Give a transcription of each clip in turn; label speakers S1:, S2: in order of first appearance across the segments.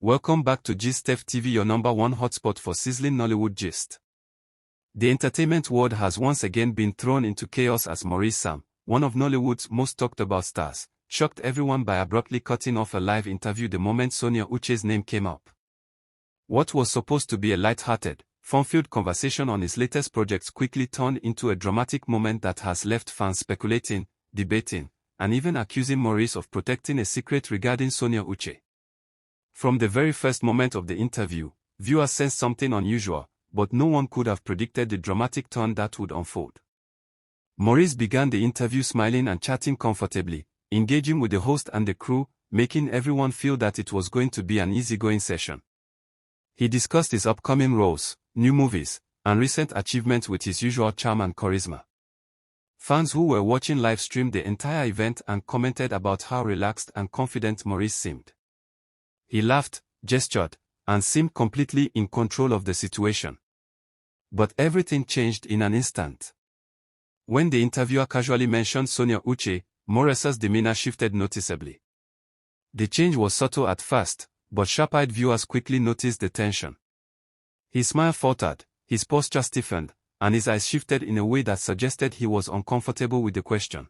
S1: Welcome back to GistF TV, your number one hotspot for sizzling Nollywood gist. The entertainment world has once again been thrown into chaos as Maurice, one of Nollywood's most talked about stars, shocked everyone by abruptly cutting off a live interview the moment Sonia Uche's name came up. What was supposed to be a light-hearted, fun-filled conversation on his latest projects quickly turned into a dramatic moment that has left fans speculating, debating, and even accusing Maurice of protecting a secret regarding Sonia Uche. From the very first moment of the interview, viewers sensed something unusual, but no one could have predicted the dramatic turn that would unfold. Maurice began the interview smiling and chatting comfortably, engaging with the host and the crew, making everyone feel that it was going to be an easygoing session. He discussed his upcoming roles, new movies, and recent achievements with his usual charm and charisma. Fans who were watching live streamed the entire event and commented about how relaxed and confident Maurice seemed. He laughed, gestured, and seemed completely in control of the situation. But everything changed in an instant. When the interviewer casually mentioned Sonia Uche, Maurice's demeanor shifted noticeably. The change was subtle at first, but sharp-eyed viewers quickly noticed the tension. His smile faltered, his posture stiffened, and his eyes shifted in a way that suggested he was uncomfortable with the question.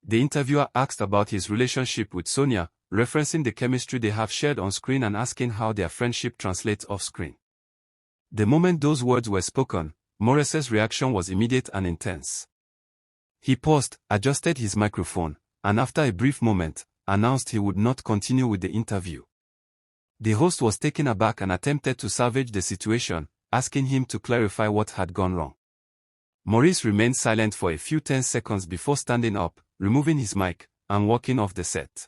S1: The interviewer asked about his relationship with Sonia, referencing the chemistry they have shared on screen and asking how their friendship translates off-screen. The moment those words were spoken, Maurice's reaction was immediate and intense. He paused, adjusted his microphone, and after a brief moment, announced he would not continue with the interview. The host was taken aback and attempted to salvage the situation, asking him to clarify what had gone wrong. Maurice remained silent for a few tense seconds before standing up, removing his mic, and walking off the set.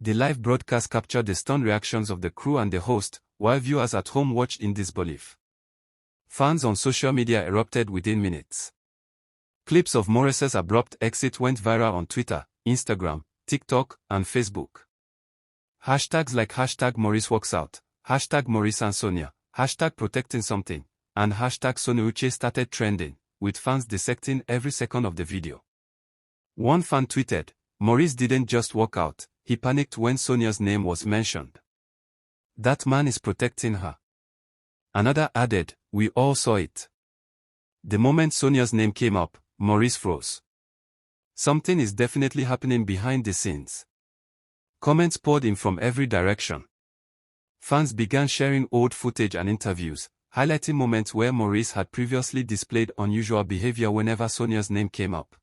S1: The live broadcast captured the stunned reactions of the crew and the host, while viewers at home watched in disbelief. Fans on social media erupted within minutes. Clips of Maurice's abrupt exit went viral on Twitter, Instagram, TikTok, and Facebook. Hashtags like #MauriceWalksOut, #Maurice and Sonia, #Protecting Something, and #Sonia Uche started trending, with fans dissecting every second of the video. One fan tweeted, "Maurice didn't just walk out, he panicked when Sonia's name was mentioned. That man is protecting her." Another added, "We all saw it." The moment Sonia's name came up, Maurice froze. Something is definitely happening behind the scenes. Comments poured in from every direction. Fans began sharing old footage and interviews, highlighting moments where Maurice had previously displayed unusual behavior whenever Sonia's name came up.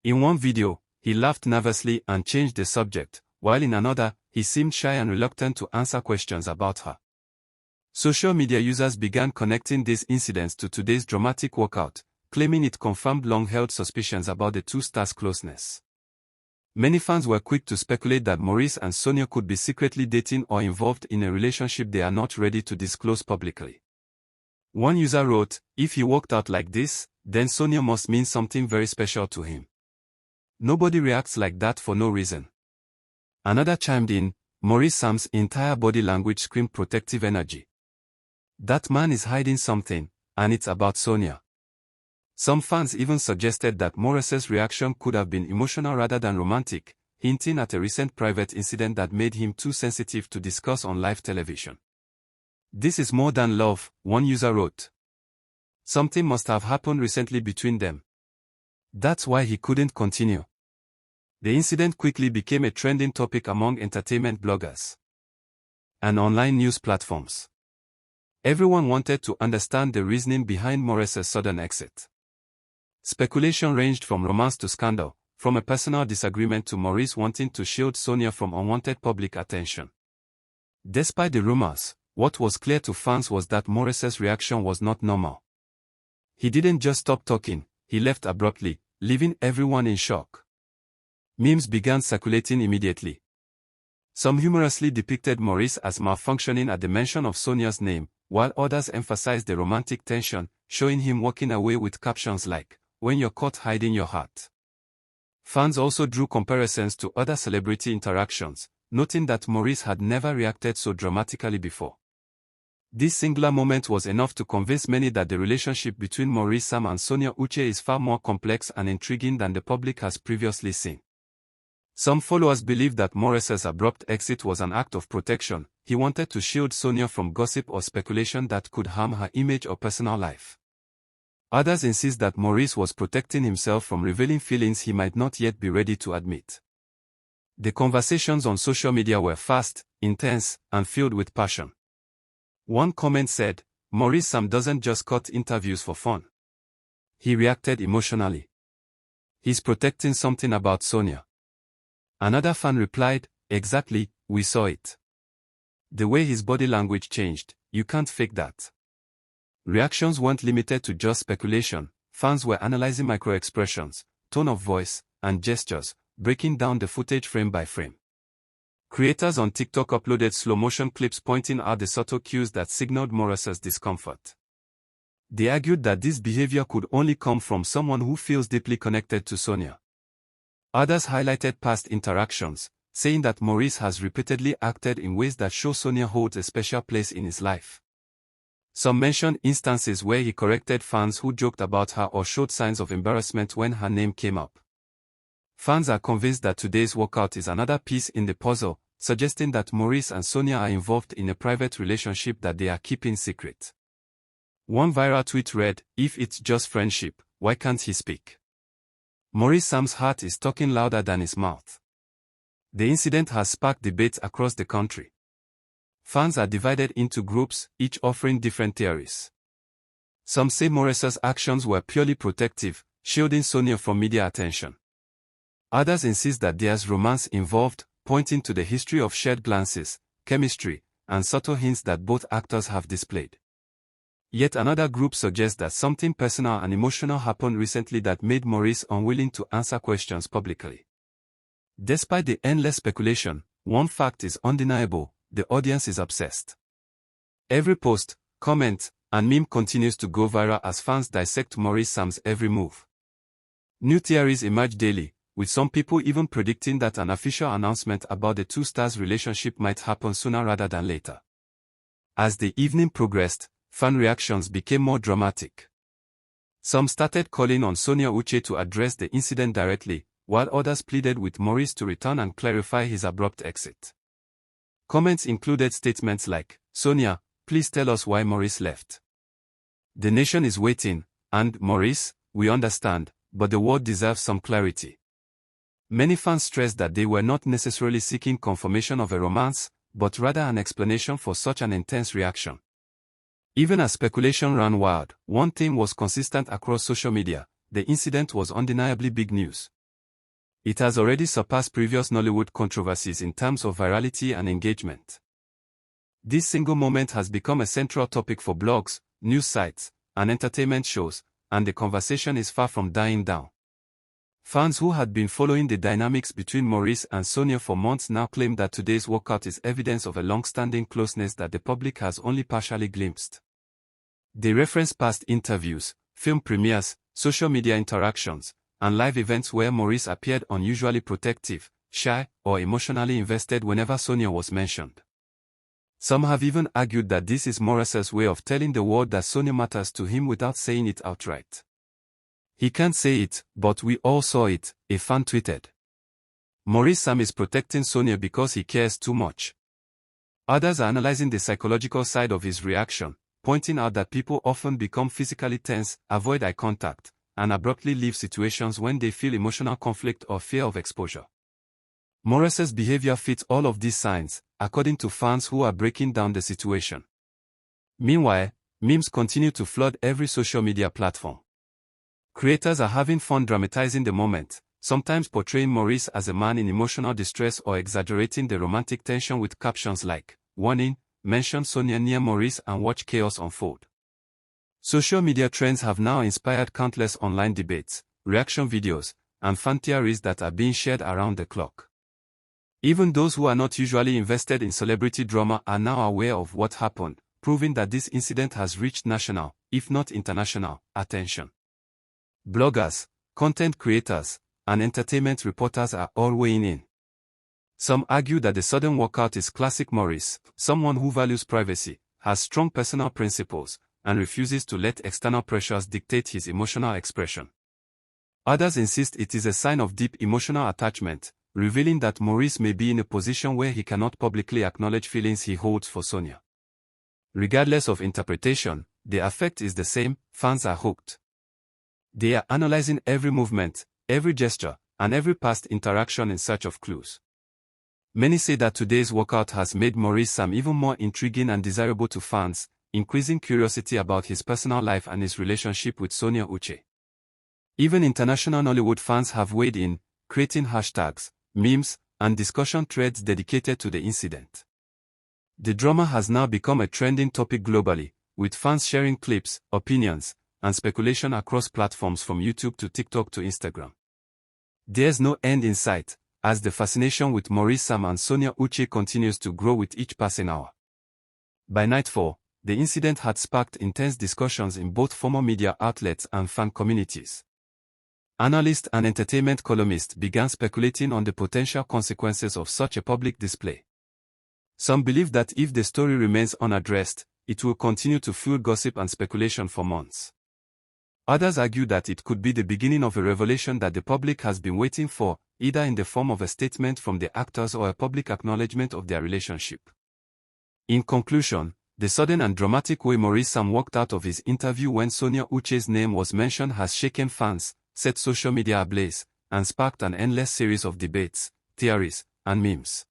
S1: In one video, he laughed nervously and changed the subject, while in another, he seemed shy and reluctant to answer questions about her. Social media users began connecting these incidents to today's dramatic walkout, claiming it confirmed long-held suspicions about the two stars' closeness. Many fans were quick to speculate that Maurice and Sonia could be secretly dating or involved in a relationship they are not ready to disclose publicly. One user wrote, "If he walked out like this, then Sonia must mean something very special to him. Nobody reacts like that for no reason." Another chimed in, "Maurice's entire body language screamed protective energy. That man is hiding something, and it's about Sonia." Some fans even suggested that Maurice's reaction could have been emotional rather than romantic, hinting at a recent private incident that made him too sensitive to discuss on live television. "This is more than love," one user wrote. "Something must have happened recently between them. That's why he couldn't continue." The incident quickly became a trending topic among entertainment bloggers and online news platforms. Everyone wanted to understand the reasoning behind Maurice's sudden exit. Speculation ranged from romance to scandal, from a personal disagreement to Maurice wanting to shield Sonia from unwanted public attention. Despite the rumors, what was clear to fans was that Maurice's reaction was not normal. He didn't just stop talking, he left abruptly, leaving everyone in shock. Memes began circulating immediately. Some humorously depicted Maurice as malfunctioning at the mention of Sonia's name, while others emphasized the romantic tension, showing him walking away with captions like, "When you're caught hiding your heart." Fans also drew comparisons to other celebrity interactions, noting that Maurice had never reacted so dramatically before. This singular moment was enough to convince many that the relationship between Maurice and Sonia Uche is far more complex and intriguing than the public has previously seen. Some followers believe that Maurice's abrupt exit was an act of protection, he wanted to shield Sonia from gossip or speculation that could harm her image or personal life. Others insist that Maurice was protecting himself from revealing feelings he might not yet be ready to admit. The conversations on social media were fast, intense, and filled with passion. One comment said, "Maurice Sam doesn't just cut interviews for fun. He reacted emotionally. He's protecting something about Sonia." Another fan replied, "Exactly, we saw it. The way his body language changed, you can't fake that." Reactions weren't limited to just speculation. Fans were analyzing micro-expressions, tone of voice, and gestures, breaking down the footage frame by frame. Creators on TikTok uploaded slow-motion clips pointing out the subtle cues that signaled Maurice's discomfort. They argued that this behavior could only come from someone who feels deeply connected to Sonia. Others highlighted past interactions, saying that Maurice has repeatedly acted in ways that show Sonia holds a special place in his life. Some mentioned instances where he corrected fans who joked about her or showed signs of embarrassment when her name came up. Fans are convinced that today's walkout is another piece in the puzzle, suggesting that Maurice and Sonia are involved in a private relationship that they are keeping secret. One viral tweet read, "If it's just friendship, why can't he speak?" Maurice Sam's heart is talking louder than his mouth. The incident has sparked debates across the country. Fans are divided into groups, each offering different theories. Some say Maurice's actions were purely protective, shielding Sonia from media attention. Others insist that there's romance involved, pointing to the history of shared glances, chemistry, and subtle hints that both actors have displayed. Yet another group suggests that something personal and emotional happened recently that made Maurice unwilling to answer questions publicly. Despite the endless speculation, one fact is undeniable: the audience is obsessed. Every post, comment, and meme continues to go viral as fans dissect Maurice Sam's every move. New theories emerge daily, with some people even predicting that an official announcement about the two stars' relationship might happen sooner rather than later. As the evening progressed, fan reactions became more dramatic. Some started calling on Sonia Uche to address the incident directly, while others pleaded with Maurice to return and clarify his abrupt exit. Comments included statements like, "Sonia, please tell us why Maurice left. The nation is waiting," and "Maurice, we understand, but the world deserves some clarity." Many fans stressed that they were not necessarily seeking confirmation of a romance, but rather an explanation for such an intense reaction. Even as speculation ran wild, one thing was consistent across social media: the incident was undeniably big news. It has already surpassed previous Nollywood controversies in terms of virality and engagement. This single moment has become a central topic for blogs, news sites, and entertainment shows, and the conversation is far from dying down. Fans who had been following the dynamics between Maurice and Sonia for months now claim that today's walkout is evidence of a long-standing closeness that the public has only partially glimpsed. They reference past interviews, film premieres, social media interactions, and live events where Maurice appeared unusually protective, shy, or emotionally invested whenever Sonia was mentioned. Some have even argued that this is Maurice's way of telling the world that Sonia matters to him without saying it outright. "He can't say it, but we all saw it," a fan tweeted. Maurice Sam is protecting Sonia because he cares too much. Others are analyzing the psychological side of his reaction, pointing out that people often become physically tense, avoid eye contact, and abruptly leave situations when they feel emotional conflict or fear of exposure. Maurice's behavior fits all of these signs, according to fans who are breaking down the situation. Meanwhile, memes continue to flood every social media platform. Creators are having fun dramatizing the moment, sometimes portraying Maurice as a man in emotional distress or exaggerating the romantic tension with captions like, "Warning, mention Sonia near Maurice and watch chaos unfold." Social media trends have now inspired countless online debates, reaction videos, and fan theories that are being shared around the clock. Even those who are not usually invested in celebrity drama are now aware of what happened, proving that this incident has reached national, if not international, attention. Bloggers, content creators, and entertainment reporters are all weighing in. Some argue that the sudden walkout is classic Maurice, someone who values privacy, has strong personal principles, and refuses to let external pressures dictate his emotional expression. Others insist it is a sign of deep emotional attachment, revealing that Maurice may be in a position where he cannot publicly acknowledge feelings he holds for Sonia. Regardless of interpretation, the effect is the same: fans are hooked. They are analyzing every movement, every gesture, and every past interaction in search of clues. Many say that today's workout has made Maurice Sam even more intriguing and desirable to fans, increasing curiosity about his personal life and his relationship with Sonia Uche. Even international Nollywood fans have weighed in, creating hashtags, memes, and discussion threads dedicated to the incident. The drama has now become a trending topic globally, with fans sharing clips, opinions, and speculation across platforms from YouTube to TikTok to Instagram. There's no end in sight, as the fascination with Maurice Sam and Sonia Uche continues to grow with each passing hour. By nightfall, the incident had sparked intense discussions in both former media outlets and fan communities. Analysts and entertainment columnists began speculating on the potential consequences of such a public display. Some believe that if the story remains unaddressed, it will continue to fuel gossip and speculation for months. Others argue that it could be the beginning of a revelation that the public has been waiting for, either in the form of a statement from the actors or a public acknowledgement of their relationship. In conclusion, the sudden and dramatic way Maurice Sam walked out of his interview when Sonia Uche's name was mentioned has shaken fans, set social media ablaze, and sparked an endless series of debates, theories, and memes.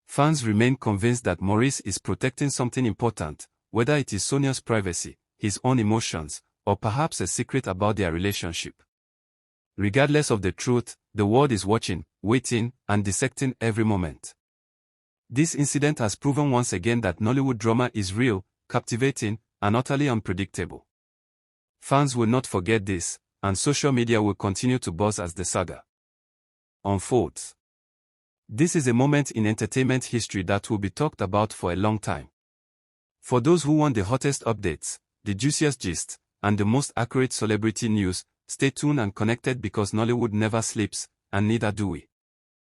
S1: Fans remain convinced that Maurice is protecting something important, whether it is Sonia's privacy, his own emotions, or perhaps a secret about their relationship. Regardless of the truth, the world is watching, waiting, and dissecting every moment. This incident has proven once again that Nollywood drama is real, captivating, and utterly unpredictable. Fans will not forget this, and social media will continue to buzz as the saga unfolds. This is a moment in entertainment history that will be talked about for a long time. For those who want the hottest updates, the juiciest gist, and the most accurate celebrity news, stay tuned and connected because Nollywood never sleeps, and neither do we.